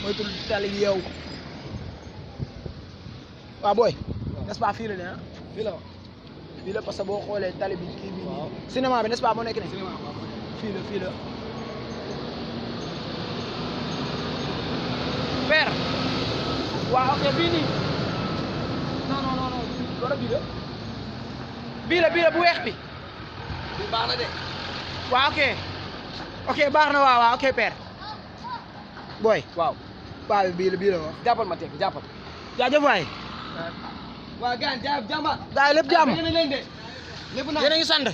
moytul tali bi yow waaw booy n'est-ce pas fii la ne ah fii la parce que boo xoolee tali bi kii bi cinéma bi n'est-ce pas moo nekk ne fii la père waaw ok bii nii non wala bii la bu weex bi baax na de waaw ok baax na waaw ok père booy waaw paa bi bii la wax jàppal ma teg jàppal jaajëf waay waaw gaan jàmba gaa yi lépp jàmm lépp na yéen a ngi sant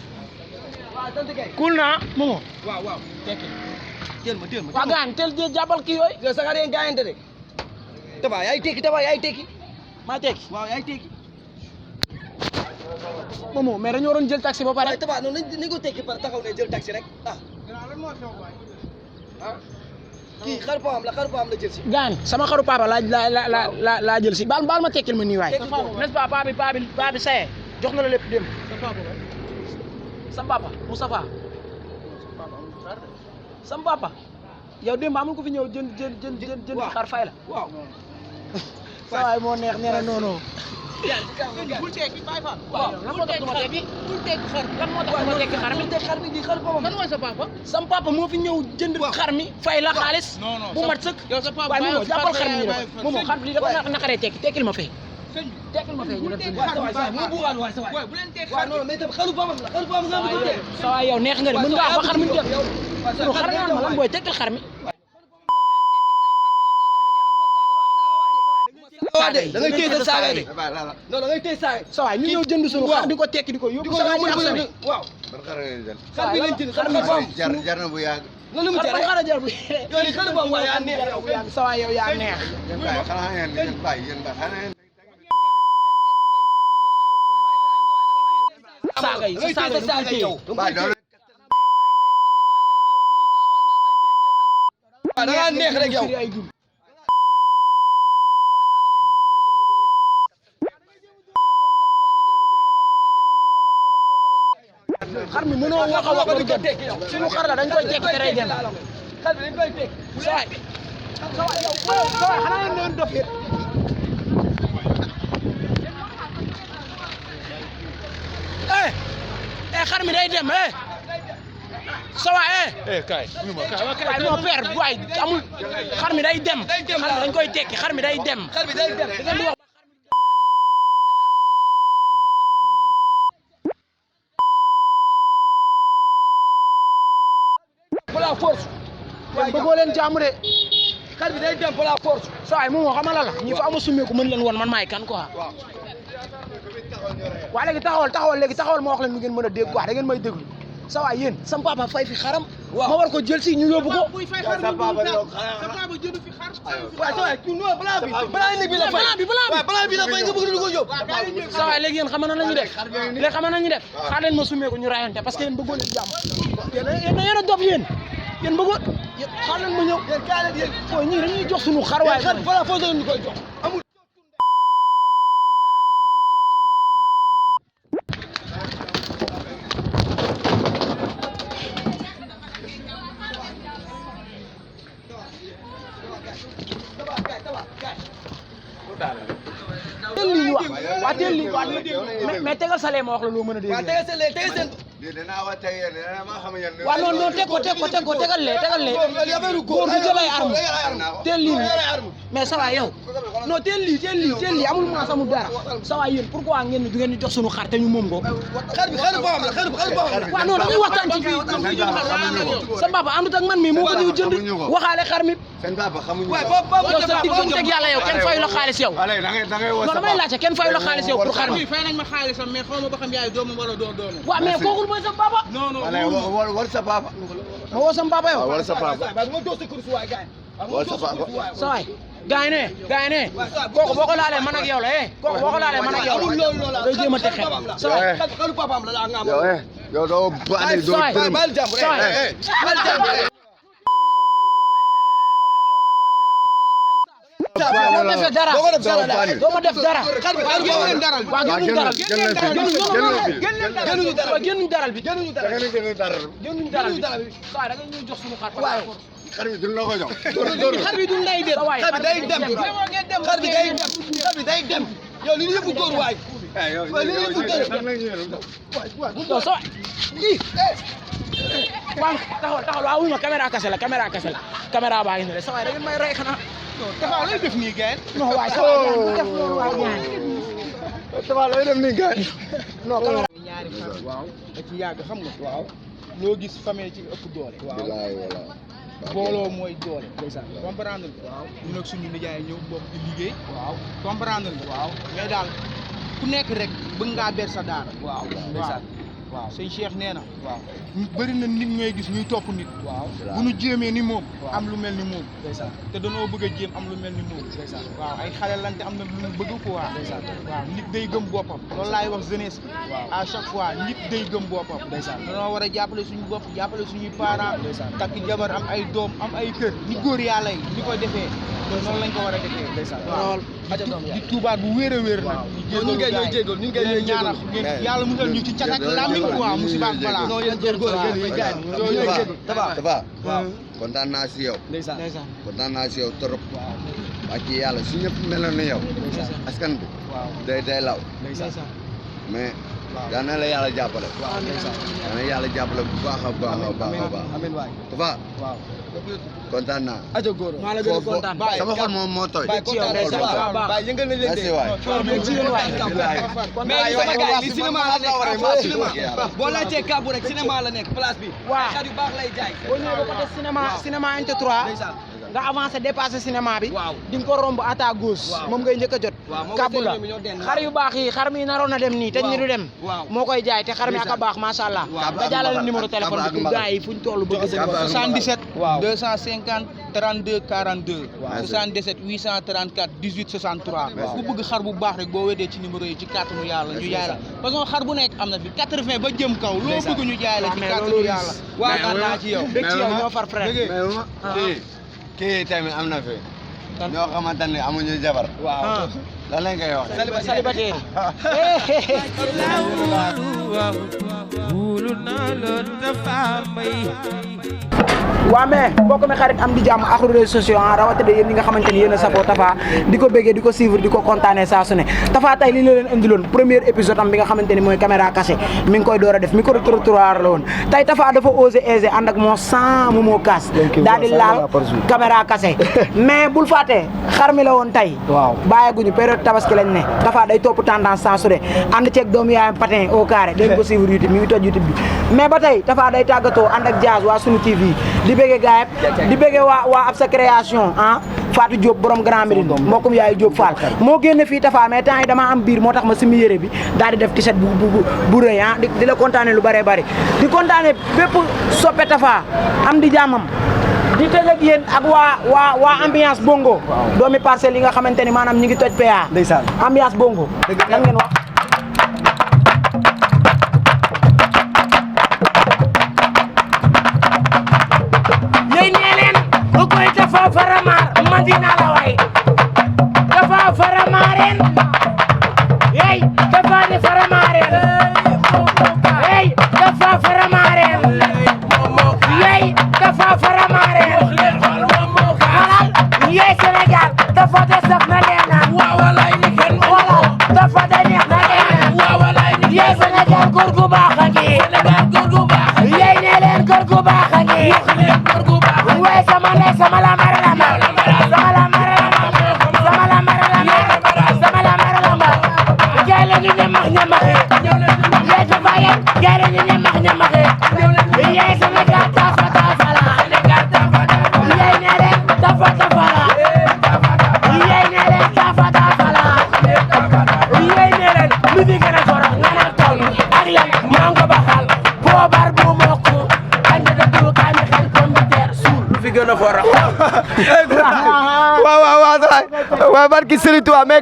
waaw sant kay cool na momo waaw tekki teel ma waaw gaan tel jàppal kii yooyu yow sax nga gaayante de Tapha yaay tekki maa tekki waaw yaay tekki momo mais dañu waroon jël taxi ba pare waaye Tapha noonu nañ ko tekki par taxaw ne jël taxi rek kii xaru paam la jël si gaan sama xaru papa laa jël si baal ma tekkil ma nii waay n'est-ce pas paa bi saye jox na la lépp dem sa papa Moustapha sam papa yow démb amul ko fi ñëw jënd xar fay la waaw sa waay moo neex nee na non bul tekki bàyyi fa waaw lan moo tax du ma tekki bul tekki xar lan moo tax du ma tekki xar mi xar mi di xar paam kan mooy sa papa sam papa moo fi ñëw jënd xar mi fay la xaalis bu mat sëkk yow sa papa waaye moomoo jàppal xar mi ñu def moomoo xar bi dafa naqaree tekki tekkil ma fee tekkil ma fee ñu def waay bu leen tekki xar non mais tam xaru paam la sa waay yow neex nga de mën nga wax ba xar mi ñu def sunu xar nga ma lan booy tekkil xar mi da ngay téye sa saaga de non da ngay téye saaga sa waay ñu ñëw jënd sunu xar di ko tekki di ko yóbbu sa waay waaw ban xar ngeen jël. xar bi lañ jënd xar bi paam jar na bu yàgg. lan la mu jar xar jar bu yow li xar paam waaye yaa neex yow sa waay yow yaa neex yéen bàyyi xanaa ngeen bàyyi yéen bàyyi xanaa ngeen. saaga yi sa saaga yi yow bàyyi doon da nga neex rek yow xar mi mënoo wax a wax ba du dem suñu xar la dañ koy tekki te day dem xar bi dañ koy tekki sa waay xanaa yéen doon dof yéen xar mi day dem sa waay kay waay non père waay amul xar mi day dem xar mi dañ koy tekki xar mi day dem xar bi day dem da ngeen di wax par la force waaye bëggoo leen jàmm de xar bi day dem par la force sa waay moom moo xamal la ñi fa ama summeeku mën leen woon man maay kan quoi waa léegi taxawal ma wax leen lu ngeen mën a dégg quoi da ngeen may déglu sa waay yéen sam papa fay fi xaram ma war ko jël si ñu yóbbu ko buy fay xar sa papa jënd fi xar waaw sa waay tu non balaa bi la fay balaa bi la fay nga bëgg du ko yóbbu sa waay léegi yéen xam na nañu def léegi xam na nañu def xaar leen ma summeeku ñu rayante parce que yéen bëggoo leen jàmm yéen a dof yéen bëggoo xaar leen ma ñëw yéen kaay leen yéen fooy ñii dañuy jox suñu xar waay xar balaa foo ñu koy jox amul teel li ñu wax waa teel li wax mais tegal salee ma wax la loo mën a dégg waaw tegal seen dinaa wax tey yéen maa xam yéen. waaw non teg ko tegal lee góor du jël ay arme teel lii mais ça va yow non teel lii amul maas amul dara ça va yéen pourquoi ngeen du ngeen di jox sunu xar te ñu moom ko xar bi paam la waaw non dañuy waxtaan ci fii sa papa àndut ak man mi moo ko ñëw jënd waxaale xar mi seen papa xamuñu ko. yow sa diggante ak yàlla yow kenn fayu la xaalis yow allez da ngay woo non damay laajte kenn fayu la xaalis yow pour xar mi fay nañ ma xaalisam mais xaw ma ba xam yaay doomam wala doo doomam waaw mais kooku mooy sa papa allez war sa papa. ma woo sa papa yow war sa papa. war sa papa. sa waay gaay ne kooku boo ko laalee man ak yow la kooku boo ko laalee man ak yow la day jéem a teg xel sa waay xalu papaam la nga am yow doo bàyyi doo tërëm. bal jàmbur bal jàmbur doo ma def dara doo ma def dara xar bi génn daral waaw génnuñu daral génnuñu daral bi génnuñu daral bi waaw da nga ñuy jox suñu xar xar bi duñ la ko jox. xar bi du ndey dem xar bi day dem xar bi day dem xar bi day dem yow li ñu yëfu góor waay yow li ñu yëfu góor yow sa waay ii wan taxawal waaw wuy ma caméra kase la caméra baa ngi ne sa waay da ngeen may rey xanaa Tafa lay def nii gaay. non waay sa waay bu def loolu waay ñaan Tafa looy dem nii gars non caméra ñaari xar. waaw da ci yàgg xam nga. waaw loo gis famille ci ëpp doole. bilaay wala. booloo mooy doole. comprendre nga. waaw ñun ak suñu nijaay ñëw bokk di liggéey. waaw comprendre nga. waaw mais daal ku nekk rek bëgg ngaa ber sa daara. waaw waaw sëñ Cheikh nee na. waaw bëri na nit ñooy gis ñuy topp nit. waaw bu ñu jéemee ni moom. am lu mel ni moom. te danoo bëgg a jéem am lu mel ni moom. waaw ay xale lan te am na lu ñu bëgg quoi. waaw nit day gëm boppam. loolu laay wax jeunesse bi. à chaque fois nit day gëm boppam. danoo war a jàppale suñu bopp jàppale suñuy parents. takk jabar am ay doom am ay kër ni góor yàlla yi ni koy defee. noonu lañ ko war a defee. waaw di tuubaat bu wéer a wéer nag. ñu ngi ñooy jégal ñu ngi ñooy jégal yàlla musal ñu ci catak làmmiñ quoi musiba ak balaa. non yéen góor yéen gaay ñooy jégal Tafa kontaan naa si yow kontaan naa si yow trop ak ci yàlla su ñëpp meloon na yow askan bi day law mais daan na la yàlla jàppale daan na yàlla jàppale bu baax a baax a baax a baax Tafa kontaan naa maa la gën a kontaan sama xol moom moo tooy ci yow baay yëngal nañ leen merci waay ci yéen waay mais li sama gars li cinéma la nekk boo laajtee kàbbu rek cinéma la nekk place bi waaw xar yu baax lay jaay boo ñëwee ba côté cinéma unité 3 nga avancé dépassé cinéma bi di nga ko romb à ta gauche moom ngay njëkk a jot kàbbu la xar yu baax yi xar mi naroon na dem nii te ñu du dem moo koy jaay te xar mi ak a baax macha allah nga jàllale numéro téléphone bi pour gars yi fuñ toll bëgg seen 77 250 32 42 77 834 18 63 ku bëgg xar bu baax rek boo weddee ci numéro yi ci kàttanu yàlla ñu jaay la parce que xar bu nekk am na fi 80 ba jëm kaw loo bëgg ñu jaay la ci kàttanu yàlla waaw naa ci yow bëgg ci yow ñoo far frère kii tamit am na fi ñoo xamante ne amuñu jabar waaw lan lañ koy wax célibataire waa mais mbokk mi xarit am di jàmm ak réseaux sociaux rawatina yéen ñi nga xamante ni yéen a safoo Tafa di ko béggee di ko suivre di ko kontaanee saa su ne Tafa tey li la leen indiloon premier épisode am bi nga xamante ni mooy caméra cachée mi ngi koy door a def micro trottoir la woon tey Tafa dafa osé aisé ànd ak moo sans mu moo kaas daal di laal caméra cachée mais bul fàtte xar mi la woon tey bàyyeeguñu période tabaski lañ ne Tafa day topp tendance saa su ne ànd ceeg doomu yaayam patin au carré dañ ko suivre YouTube mi ngi toj YouTube bi mais ba tey Tafa day tàggatoo ànd ak Jazz waa sunu TV di bëggee gaayeb di bëggee waa ab sa création Fatou Diop borom Grand Médine mbokkum yaayu Diop Fall moo génne fii Tafa mais temps yi dama am biir moo tax ma simi yére bi daal di def t-shirt bu rëy di la kontaane lu bëree bëri di kontaane bépp soppe Tafa am di jàmmam di tëj ak yéen ak waa ambiance bongo doomi parcelle yi nga xamante ni maanaam ñi ngi toj PA ambiance bongo lan ngeen wax Tafa Faramar Madina la way Tafa Faramaren hey Tafa de Faramaren hey Tafa Faramaren hey Tafa Faramaren halal yey Sénégal Tafa de saf na leena waaw walay ni kenn wala Tafa de neex na leena waaw walay ni yey Sénégal góor gu baax a ngi Sénégal góor gu baax yey ne leen góor gu baax a ngi góor gu baax way sama la mara la ma sama la mara la ma sama la mara la ma sama la mara la ma jaay la ñu ñamax ñamaxe yey Tafa yey jaay la ñu ñamax ñamaxe yey Sénégal Tafa Tafa la Sénégal Tafa Tafa yey ne leen Tafa Tafa la yey ne leen Tafa Tafa la yey ne leen lu di gën a foro nga naan tool ak lan mango ba xal poobar bu mokk ande da du kaami xel communautaire suul lu fi gën a foro waaw barki Serigne Touba mais